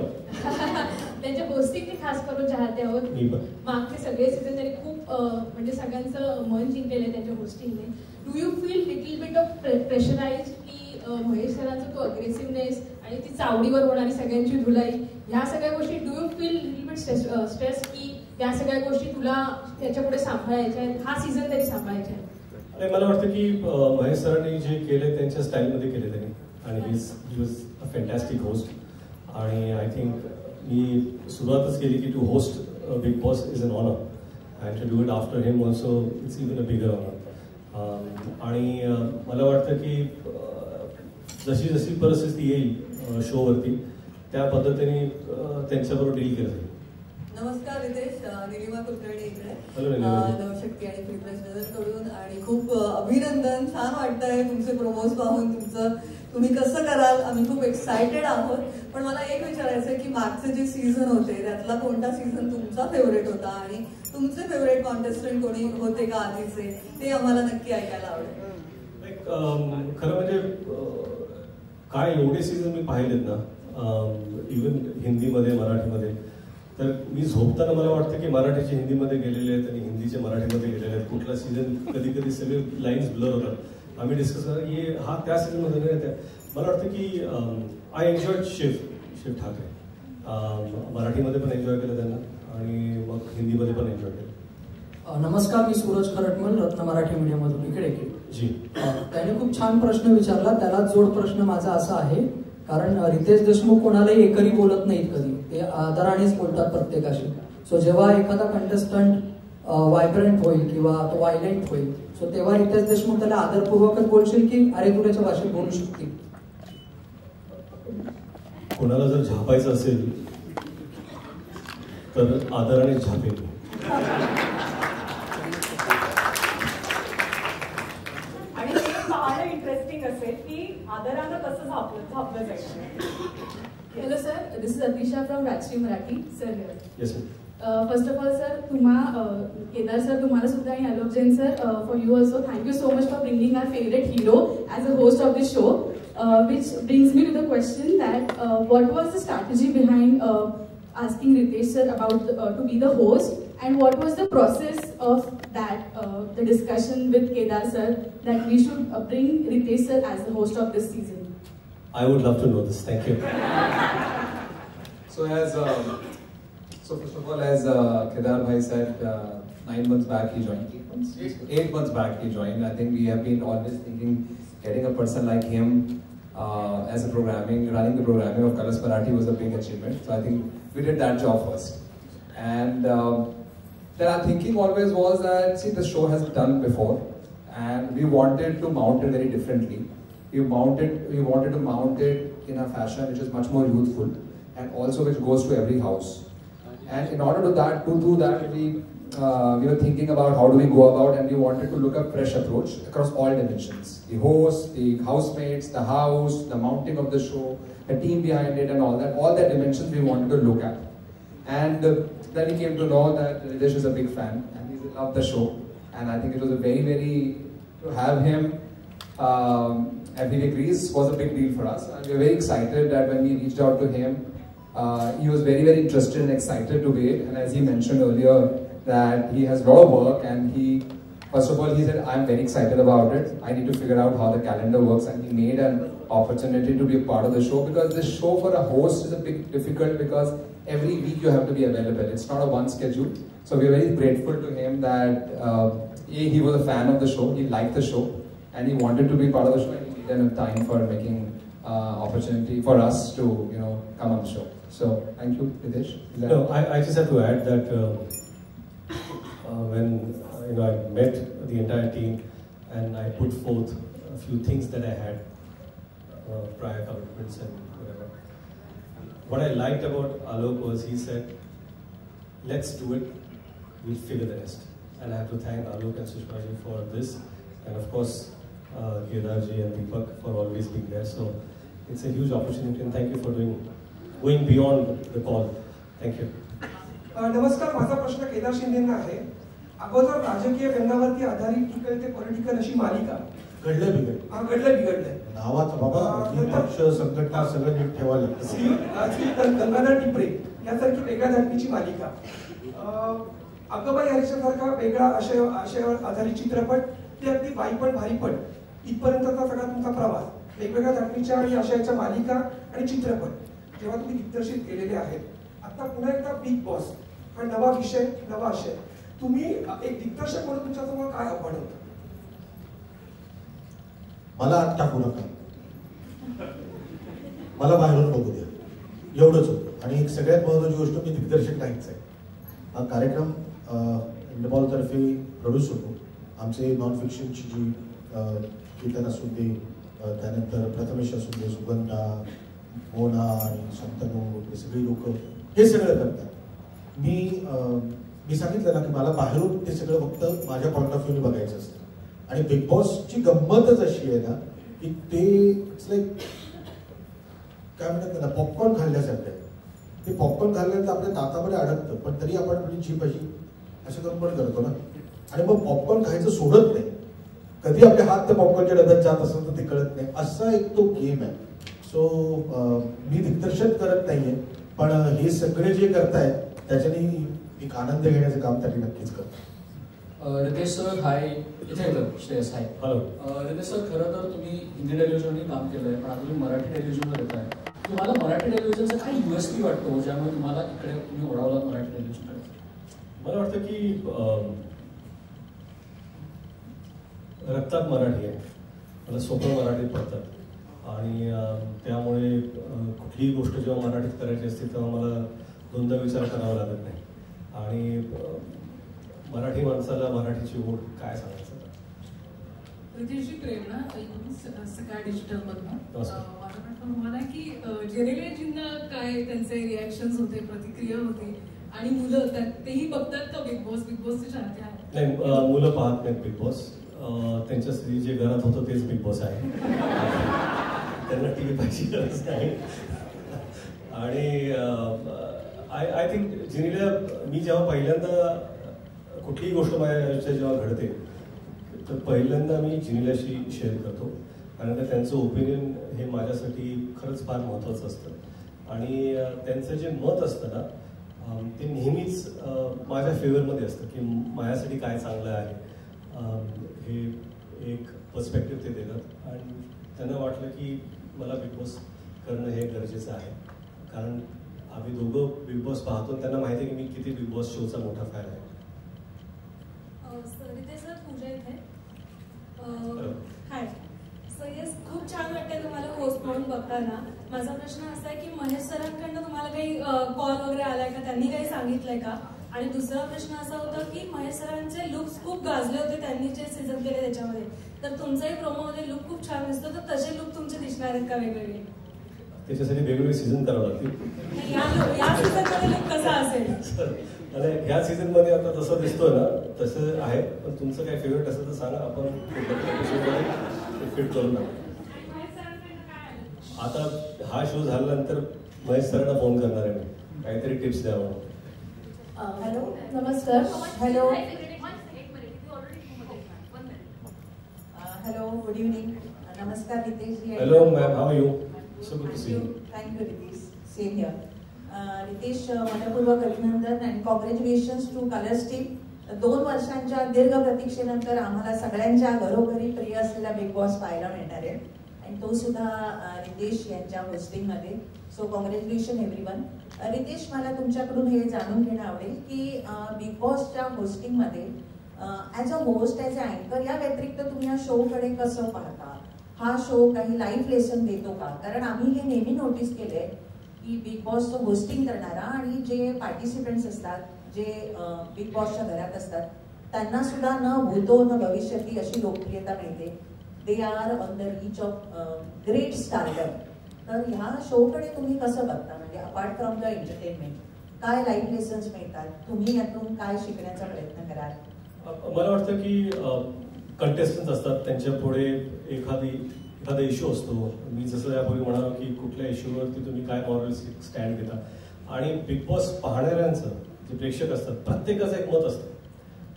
J: त्यांच्या होस्टिंगचे खास करून चाहते आहोत.
B: मी पण
J: मागचे सगळे सीझन त्यांनी खूप म्हणजे सगळ्यांचं मन जिंकलेलं आहे त्यांच्या होस्टिंगने. Do you feel little bit of pressurise की महेश सरांचा तो अग्रेसिव्हनेस आणि ती चावडीवर होणारी सगळ्यांची धुलाई, ह्या सगळ्या गोष्टी do you feel little bit stress की या सगळ्या गोष्टी तुला त्याच्यापुढे सांभाळायच्या आहेत, हा सीझन तरी सांभाळायचा आहे?
B: आणि मला वाटतं की महेश सरांनी जे केले त्यांच्या स्टाईलमध्ये केले त्यांनी. आणि he was a fantastic host. आणि आय थिंक मी सुरुवातच केली की to host Bigg Boss is an honour and to do it after him also it's even a bigger honour. आणि मला वाटतं की जशी जशी परिस्थिती येईल शोवरती त्या पद्धतीने त्यांच्याबरोबर डील केलं जाईल.
K: नमस्कार रितेश, निलिमा कुलकर्णी इकडे
B: Hello,
K: नवशक्ती आणि फ्री प्रेस कडून आणि खूप अभिनंदन. छान वाटतंय तुमचे प्रोमोज पाहून. तुम्ही कसं कराल आम्ही खूप एक्सायटेड आहोत. पण मला एक विचारायचं आहे की मागचे जे सीझन होते त्यातला कोणता सीझन तुमचा फेवरेट होता आणि तुमचे फेवरेट कॉन्टेस्टंट कोणी होते का आधीचे, ते आम्हाला नक्की ऐकायला आवडेल.
B: खरं म्हणजे काय एवढे सीझन मी पाहिलेत ना, इव्हन हिंदीमध्ये मराठीमध्ये, तर मी झोपताना मला वाटतं की मराठीचे हिंदीमध्ये गेलेले आहेत आणि हिंदीचे मराठीमध्ये गेलेले आहेत. कुठला सीझन कधी कधी सगळे लाईन्स ब्लर होतात. आम्ही डिस्कस करतो हा त्या सीझनमध्ये नाही. मला वाटतं की आय एन्जॉयड शिव ठाकरे. मराठीमध्ये पण एन्जॉय केलं त्यांना आणि मग हिंदीमध्ये पण एन्जॉय केलं.
L: नमस्कार, मी सूरज खरटमल, रत्न मराठी मीडियामधून इकडे
B: जी.
L: त्याने खूप छान प्रश्न विचारला. त्याला जोड प्रश्न माझा असा आहे, कारण रितेश देशमुख कोणालाही एकरी बोलत नाहीत कधी, ते आदरानेच बोलतात प्रत्येकाशी. सो जेव्हा एखादा कंटेस्टंट व्हायब्रंट होईल किंवा तो व्हायलेंट होईल, सो तेव्हा रितेश देशमुख त्याला आदरपूर्वकच बोलशील की अरे तू त्याच्या भाषेत बोलू शकते.
B: कोणाला जर झापायचं असेल तर आदराने झापेल.
A: आणि ते पाहणं इंटरेस्टिंग असेल की आदरानं कसं झापलं जाईल.
J: Hello sir, this is Atisha from Rajshri Marathi. Sir here.
B: Yes sir.
J: First of all sir, Kedar sir, तुम्हाला सुद्धा आणि Alok Jain sir, for you also, thank you so much for bringing our favorite hero as a host of this show. Which brings me to the question that what was the strategy behind asking Ritesh sir about to be the host, and what was the process of that, the discussion with Kedar sir that we should bring Ritesh sir as the host of this season?
B: I would love to know this. Thank you.
E: So first of all, as Kedar bhai said, 9 months back he joined. 8 months back he joined. I think we have been always thinking getting a person like him as running the programming of Colors Marathi was a big achievement. So I think we did that job first. And then our thinking always was that, see, the show has been done before, and we wanted to mount it very differently. We wanted to mount it in a fashion which is much more youthful and also which goes to every house. And in order to do that, we were thinking about how do we go about, and we wanted to look at fresh approach across all dimensions: the host, the housemates, the house, the mounting of the show, the team behind it, and all that dimensions we wanted to look at. And then we came to know that Ritesh is a big fan and he loved the show, and I think it was a very to have him. And he agrees was a big deal for us, and we were very excited that when we reached out to him, he was very interested and excited to wait. And as he mentioned earlier, that he has a lot of work, and first of all he said, I'm very excited about it, I need to figure out how the calendar works, and he made an opportunity to be a part of the show, because this show for a host is a bit difficult because every week you have to be available. It's not a one schedule. So we are very grateful to him that he was a fan of the show, he liked the show, and he wanted to be part of the show, and he needed time for making opportunity for us to come on the show. So thank you, Ritesh.
B: No, I just have to add that when I met the entire team and I put forth a few things that I had prior commitments and whatever. What I liked about Alok was he said, let's do it, we'll figure the rest. And I have to thank Alok and Sushmaji for this, and of course Kedarji and Deepak for always being there. So it's a huge opportunity, and thank you for going beyond the call. Thank you.
M: नमस्कार, माझा प्रश्न केदार शिंदेंना आहे. अगोदर राजकीय रंगावरती आधारित टिकल ते political अशी मालिका घडलं
F: नावाचा बाबा पक्ष संघटना सगळं नीट ठेवायला
M: गंगाधर टिपरे यासारखी वेगळ्या धाटणीची मालिका, अक्काबाई हरिश्चंद्रसारखा वेगळा आशयावर आधारित चित्रपट, ते अगदी बाईपण भारीपण इथपर्यंतचा सगळा तुमचा प्रवास, वेगवेगळ्या धाटणीच्या आणि आशयाच्या मालिका आणि चित्रपट जेव्हा तुम्ही दिग्दर्शित केलेले आहेत, आता पुन्हा एकदा बिग बॉस हा नवा विषय, नवा आशय, तुम्ही एक दिग्दर्शक म्हणून तुमच्यासमोर काय आव्हान होतं?
F: मला आत टाकू नका, मला बाहेरून बघू द्या, एवढंच होतं. आणि एक सगळ्यात महत्त्वाची गोष्ट, मी दिग्दर्शक नाहीच आहे. हा कार्यक्रम इंडबॉलतर्फे प्रोड्यूस होतो. आमचे नॉन फिक्शनची जी कीर्तन असू दे, त्यानंतर प्रथमेश असू दे, सुगंधा, मोना आणि शंतनू, हे सगळी लोक हे सगळं करतात. मी सांगितलं ना की मला बाहेरून ते सगळं फक्त माझ्या पॉईंट ऑफ व्ह्यूने बघायचं असतं आणि बिग बॉसची गंमतच अशी आहे ना की ते इट्स लाईक काय म्हणतात ना पॉपकॉर्न खाल्ल्यासारखं आहे. ते पॉपकॉर्न खाल्ल्यानंतर आपल्या दातामध्ये अडकतं पण तरी आपण आपली जीभ अशी असं करून पण करतो ना आणि मग पॉपकॉर्न खायचं सोडत नाही. कधी आपले हात त्या पॉपकॉर्नच्या डब्यात जात असेल तर ते कळत नाही. असा एक तो गेम आहे. सो मी दिग्दर्शन करत नाहीये पण हे सगळे जे करतायत त्याच्याने एक आनंद घेण्याचं काम त्यांनी नक्कीच करतो.
N: Riteish sir hi. इथे येतं Shreyas hi.
B: Hello.
N: Riteish sir खरं तर तुम्ही हिंदी टेलिव्हिजननी काम केलंय पण आता तुम्ही मराठी टेलिव्हिजनवर येत आहे. तुम्हाला मराठी टेलिव्हिजनचा काय USP वाटतो ज्यामुळे तुम्हाला इकडे तुम्ही ओढावलात मराठी टेलिव्हिजनकडे?
B: मला वाटतं की रक्तात मराठी आहे. मला सोपं मराठीत पडतात आणि त्यामुळे कुठलीही गोष्ट जेव्हा मराठीत करायची असते तेव्हा मला दोनदा विचार करावा लागत नाही. आणि मराठी माणसाला मराठीची ओढ काय सांगायचं.
O: रितेशजी प्रेरणा सकाळ डिजिटलमधनं माझा प्रश्न तुम्हाला की जेनेरेजींना काय त्यांचे रिॲक्शन्स होते प्रतिक्रिया होती आणि मुलं तेही बघतात का बिग बॉसचे चाहते आहेत?
B: नाही मुलं पाहत नाहीत बिग बॉस. त्यांच्या स्त्री जे घरात होतं तेच बिग बॉस आहे. त्यांना TV पाहिजे गरज नाही. आणि आय थिंक जिनीला मी जेव्हा पहिल्यांदा कुठलीही गोष्ट माझ्या आयुष्यात जेव्हा घडते तर पहिल्यांदा मी जिनीलाशी शेअर करतो कारण का त्यांचं ओपिनियन हे माझ्यासाठी खरंच फार महत्त्वाचं असतं आणि त्यांचं जे मत असतं ना ते नेहमीच माझ्या फेवरमध्ये असतं की माझ्यासाठी काय चांगलं आहे हे एक पर्स्पेक्टिव्ह ते देतात आणि त्यांना वाटलं की मला बिग बॉस करणं हे गरजेचं आहे कारण आम्ही दोघं बिग बॉस पाहतो. त्यांना माहिती आहे की मी किती बिग बॉस शोचा मोठा फॅन आहे.
H: सर पूजा इथे. Hi sir. येस खूप छान वाटतंय तुम्हाला होस्ट म्हणून बघताना. माझा प्रश्न असा आहे की महेश सरांकडनं तुम्हाला काही कॉल वगैरे आलाय का? त्यांनी काही सांगितलंय का? आणि दुसरा प्रश्न असा होता की महेश सरांचे लुक्स खूप गाजले होते त्यांनी जे सीझन केले त्याच्यामध्ये तर तुमचाही प्रोमोमध्ये लुक खूप छान दिसतो तर तसे लुक तुमचे दिसणार आहेत का वेगवेगळे?
B: त्याच्यासाठी वेगवेगळे सीझन करावं लागतील.
H: या सीझनमध्ये लुक कसा असेल?
B: आणि ह्या सीझनमध्ये आता जसं दिसतोय ना तसं आहे पण तुमचं काय फेवरेट असेल तर सांगा आपण फिट करू ना. आता हा शो झाल्यानंतर महेश सरांना फोन करणार आहे मी काहीतरी टिप्स द्यावं.
P: हॅलो नमस्कार. Hello hello good evening. नमस्कार रितेशजी.
B: Hello ma'am how are you? So good to C you.
P: Thank you Riteish. Same here. Riteish मनपूर्वक अभिनंदन and congratulations two colours team. 2 वर्षांच्या दीर्घ प्रतीक्षेनंतर आम्हाला सगळ्यांच्या घरोघरी प्रिय असलेला बिग बॉस पाहायला मिळणार आहे आणि तो सुद्धा रितेश यांच्या होस्टिंगमध्ये. So congratulation everyone. रितेश मला तुमच्याकडून हे जाणून घेणं आवडेल की बिग बॉसच्या होस्टिंगमध्ये as a host as a अँकर या व्यतिरिक्त तुम्ही या शोकडे कसं पाहता? हा शो काही लाईफ लेसन देतो का? कारण आम्ही हे नेहमी नोटीस केलंय की बिग बॉसचं होस्टिंग करणारा आणि जे पार्टिसिपेंट्स असतात जे बिग बॉसच्या घरात असतात त्यांना सुद्धा न भूतो न भविष्यती अशी लोकप्रियता मिळते. They are on the reach of great stardom. तर ह्या शोकडे तुम्ही कसं बघता? म्हणजे अपार्ट फ्रॉम द एंटरटेनमेंट काय लाईफ लेसन्स मिळतात? तुम्ही यातून काय शिकण्याचा प्रयत्न कराल?
B: मला वाटतं की कंटेस्टंट असतात त्यांच्या पुढे एखादा इश्यू असतो. मी जसं यापूर्वी म्हणालो की कुठल्या इश्यूवरती तुम्ही काय मॉरलिस्टिक स्टँड घेता आणि बिग बॉस पाहणाऱ्यांचं जे प्रेक्षक असतात प्रत्येकाचं एक मत असतं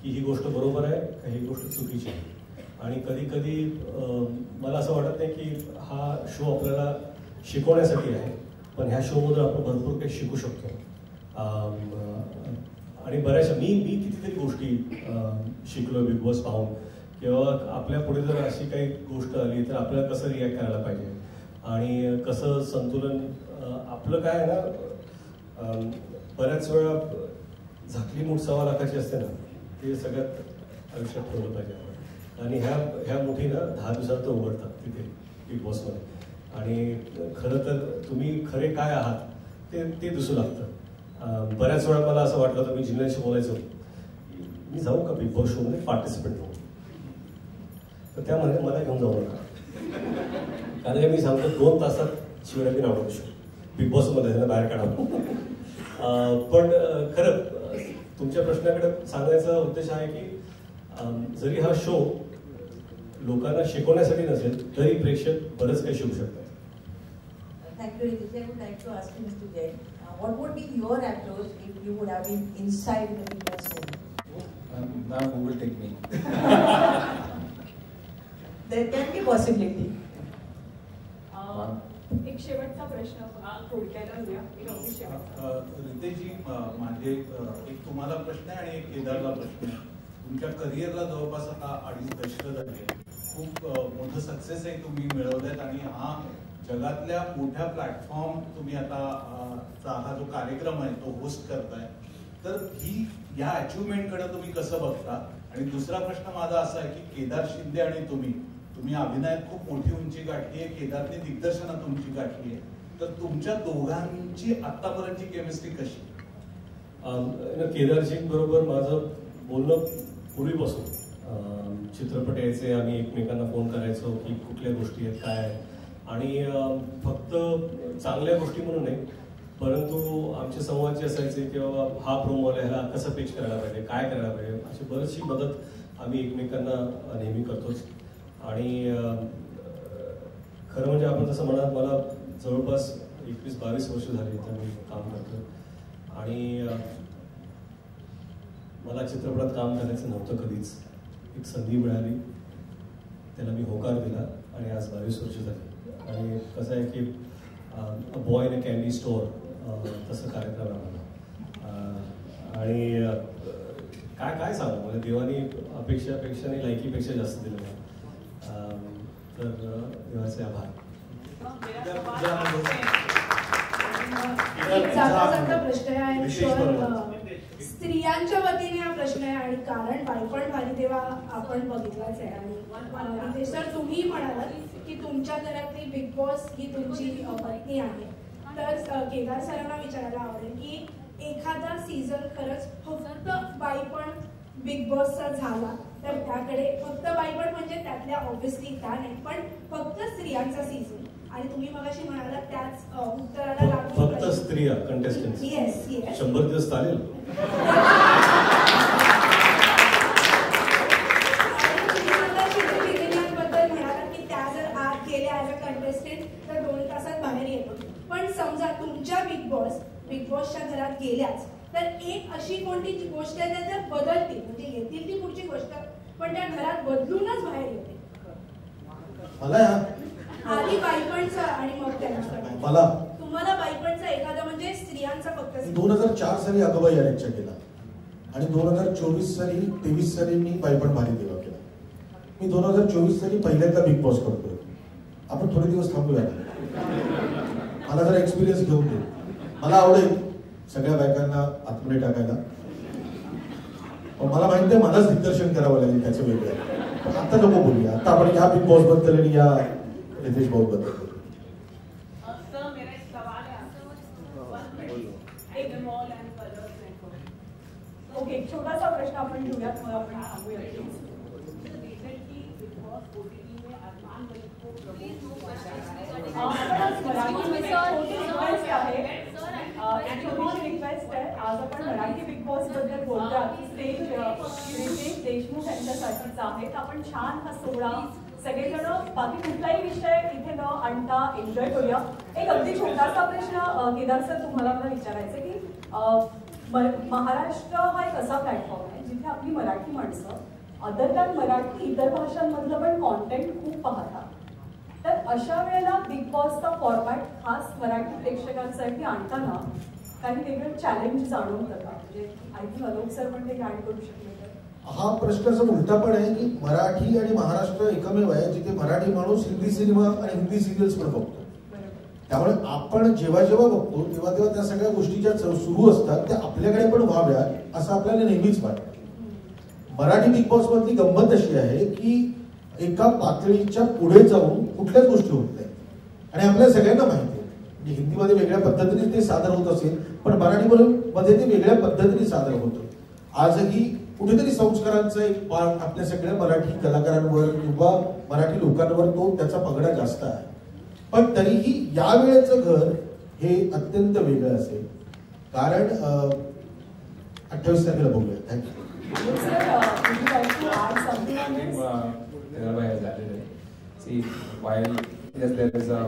B: की ही गोष्ट बरोबर आहे का ही गोष्ट चुकीची आहे. आणि कधी कधी मला असं वाटत नाही की हा शो आपल्याला शिकवण्यासाठी आहे पण ह्या शोमधून आपण भरपूर काही शिकू शकतो. आणि बऱ्याचशा मी कितीतरी गोष्टी शिकलो बिग बॉस पाहून किंवा आपल्या पुढे जर अशी काही गोष्ट आली तर आपल्याला कसं रिॲक्ट करायला पाहिजे आणि कसं संतुलन आपलं काय आहे ना. बऱ्याच वेळा झाकली मूठ 1.25 लाखाची असते ना ते सगळ्यात आयुष्यात ठेवलं पाहिजे. आणि ह्या मुठी ना 10 दिवसात तर उघडतात तिथे बिग बॉसमध्ये आणि खरं तर तुम्ही खरे काय आहात ते दिसू लागतं. बऱ्याच वेळा मला असं वाटलं तर मी जिल्ह्याशी बोलायचो मी जाऊ का बिग बॉस शोमध्ये पार्टिसिपेंट म्हणून तर त्यामध्ये मला घेऊन जाऊ नका कारण मी सांगतो 2 तासात शिवरायांनी नाव शो बिग बॉसमध्ये त्यांना बाहेर काढा. पण खरं तुमच्या प्रश्नाकडे सांगायचा उद्देश आहे की जरी हा शो लोकांना शिकवण्यासाठी नसेल तरी प्रेक्षक बरंच काही शिकू शकतात.
P: Thank you, Ritesh. I would like to ask you, Mr. Jain, what would be your approach if you would have been inside the Bigg Boss home?
E: Now who will take me?
P: There can be possibility.
A: एक शेवटचा प्रश्न थोडक्यात घेऊया.
Q: रितेशजी, माझे एक तुम्हाला प्रश्न आहे आणि एक केदारला प्रश्न आहे. तुमच्या करिअरला जवळपास आता 2.5 दशकं झाली आहे. खूप मोठं सक्सेस आहे तुम्ही मिळवल्यात आणि हा जगातल्या मोठ्या प्लॅटफॉर्म तुम्ही आता हा जो कार्यक्रम आहे तो होस्ट करताय. तर या अचिव्हमेंटकडे तुम्ही कसं बघता? आणि दुसरा प्रश्न माझा असा आहे की केदार शिंदे आणि तुम्ही अभिनयात खूप मोठी उंची गाठली आहे, केदारने दिग्दर्शनात उंची गाठली आहे. तर तुमच्या दोघांची आतापर्यंतची केमिस्ट्री कशी?
B: केदारजींबरोबर माझं बोलणं पूर्वीपासून चित्रपट यायचे, आम्ही एकमेकांना फोन करायचो की कुठल्या गोष्टी आहेत काय, आणि फक्त चांगल्या गोष्टी म्हणून नाही परंतु आमचे संवाद जे असायचे की बाबा हा प्रोमो आला, ह्याला कसं पिच करायला पाहिजे, काय करायला पाहिजे, अशी बरीचशी मदत आम्ही एकमेकांना नेहमी करतोच. आणि खरं म्हणजे आपण जसं म्हणाल, मला जवळपास 21-22 वर्ष झाली तर मी काम करतो आणि मला चित्रपटात काम करायचं नव्हतं कधीच. एक संधी मिळाली, त्याला मी होकार दिला आणि आज 22 वर्ष झाली. आणि कसं आहे की a boy in a candy store तसं कार्यक्रम आम्हाला. आणि काय सांगू, मला देवानी अपेक्षापेक्षा आणि लायकीपेक्षा जास्त दिलं मला. तर देवाचे आभार.
J: प्रश्न आहे स्त्रियांच्या वतीने हा प्रश्न आहे आणि कारण बायपण भारी तेव्हा आपण बघितलाच आहे. आणि रितेश सर, तुम्ही म्हणालात की तुमच्या घरातली बिग बॉस ही तुमची पत्नी आहे. तर केदार सरांना विचारायला आवडेल की एखादा सीझन खरंच फक्त बायपण बिग बॉसचा झाला तर त्याकडे फक्त बायपण म्हणजे त्यातल्या ऑब्व्हियसली त्या नाही पण फक्त स्त्रियांचा सीझन, आणि तुम्ही मगाशी म्हणालात त्याच उत्तराला लागून
B: फक्त स्त्रिया कंटेस्टंट.
J: येस
B: 100 दिवस चालेल.
J: बद्दल म्हणालात की त्या जर आत गेल्या ऍज अ कंटेस्टंट तर 2 तासात बाहेर येतो. पण समजा तुमच्या बिग बॉसच्या घरात गेल्याच तर एक अशी कोणती गोष्ट आहे त्या बदलतील, म्हणजे येतील ती पुढची गोष्ट पण त्या घरात बदलूनच बाहेर येते.
F: मला
J: आधी बायपणचा आणि मग त्यांच्याकडे
F: मला
J: तुम्हाला बायपणचा एखादा म्हणजे स्त्रियांचा फक्त
F: 2004 साली अगबाई आरेखच्या केला आणि 2024 साली 23 साली मी बायपण भारी देवा केला. मी 2024 साली पहिल्यांदा बिग बॉस करतोय. आपण थोडे दिवस थांबूया, मला जरा एक्सपिरियन्स घेऊन दे. मला आवडेल सगळ्या बायकांना आतमध्ये टाकायला, पण मला माहिती आहे मलाच दिग्दर्शन करावं लागेल त्याचं वेगळं. आता नको बोलूया, आता आपण ह्या बिग बॉस बद्दल आणि या रितेश भाऊ बद्दल.
A: ओके, छोटासा प्रश्न आपण घेऊयात मग आपण थांबूया. रिक्वेस्ट आहे, आज आपण मराठी बिग बॉस बद्दल बोलतात. स्टेज रितेश देशमुख यांच्यासाठीचा आहे. आपण छान हा सोहळा सगळेजण बाकी कुठलाही विषय इथे न आणता एन्जॉय करूया. एक अगदी छोटासा प्रश्न केदार सर तुम्हाला मला विचारायचं की महाराष्ट्र हा एक असा प्लॅटफॉर्म आहे जिथे आपली मराठी माणसं अदर दॅन मराठी इतर भाषांमधलं पण कॉन्टेंट खूप पाहतात. तर अशा वेळेला बिग बॉसचा फॉर्मॅट खास मराठी प्रेक्षकांसाठी आणताना काही वेगळं चॅलेंज जाणवतं का? म्हणजे आय थिंक अलोक सर पण ते ऍड करू शकले.
F: हा प्रश्नाचा उलटा पण आहे की मराठी आणि महाराष्ट्र एकमेव आहे जिथे मराठी माणूस हिंदी सिनेमा आणि हिंदी सिरियल्स पण बघतो. त्यामुळे आपण जेव्हा जेव्हा बघतो तेव्हा तेव्हा त्या सगळ्या गोष्टी ज्या सुरू असतात त्या आपल्याकडे पण व्हाव्या असं आपल्याला नेहमीच वाटतं. मराठी बिग बॉस मधली गंमत अशी आहे की एका पातळीच्या पुढे जाऊन कुठल्याच गोष्टी होत नाही आणि आपल्या सगळ्यांना माहिती आहे. हिंदीमध्ये वेगळ्या पद्धतीने ते सादर होत असेल पण मराठीमध्ये ते वेगळ्या पद्धतीने सादर होतं. आजही कुठेतरी संस्कारांचा एक पार्ट आपल्या सगळ्या मराठी कलाकारांवर किंवा मराठी लोकांवर तो त्याचा पगडा जास्त आहे. पण तरीही या वेळेचं घर हे अत्यंत वेगळं असेल कारण 28 तारखेला बघूया. Thank you.
E: See, while yes, there is a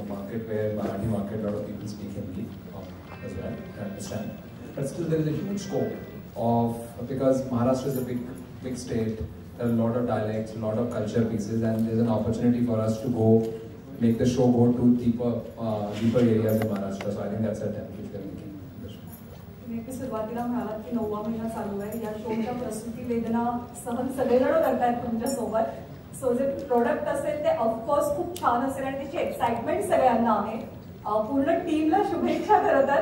E: market where Marathi market, a lot of people speak Hindi as well, I understand. But still, there is a huge scope of, because Maharashtra is a big state. There are a lot of dialects, a lot of culture pieces, and there's an opportunity for us to go make the show go to deeper areas in Maharashtra. So I think that's a attempt which we are making.
A: तुम्ही सुरुवातीला म्हणालात की 9वा महिना चालू आहे. या शोच्या प्रस्तुती वेदना सहन सगळेजण करतायत तुमच्या सोबत. सो जे प्रोडक्ट असेल ते ऑफकोर्स खूप छान असेल आणि त्याची एक्साइटमेंट सगळ्यांना आहे. पूर्ण टीमला शुभेच्छा खरं तर.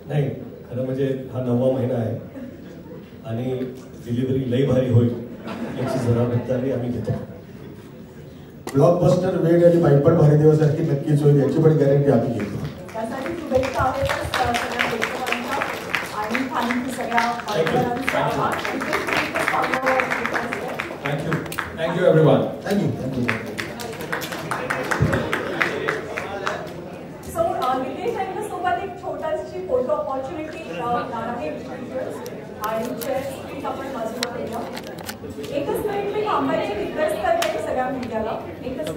B: नाही, खरं म्हणजे हा 9वा महिना आहे आणि डिलिव्हरी लई भारी होईल याची जबाबदारी आम्ही घेतो.
F: ब्लॉकबस्टर वेळ आणि बाई पण भारी दिवसासारखी नक्कीच होईल याची पण गॅरंटी आम्ही घेतो.
A: त्यासाठी शुभेच्छा आहेत सगळ्या प्रेक्षकांच्या आणि थँक्यू सगळ्या.
E: Thank you everyone.
F: Thank you.
A: So Nitesh यांच्यासोबत एक छोटाशी फोटो ऑपॉर्च्युनिटी आहे आणि चेअर्स आपण बाजूला केलं. एकच मिनिट मी थांबायची रिक्वेस्ट करते सगळ्या मीडियाला. एकच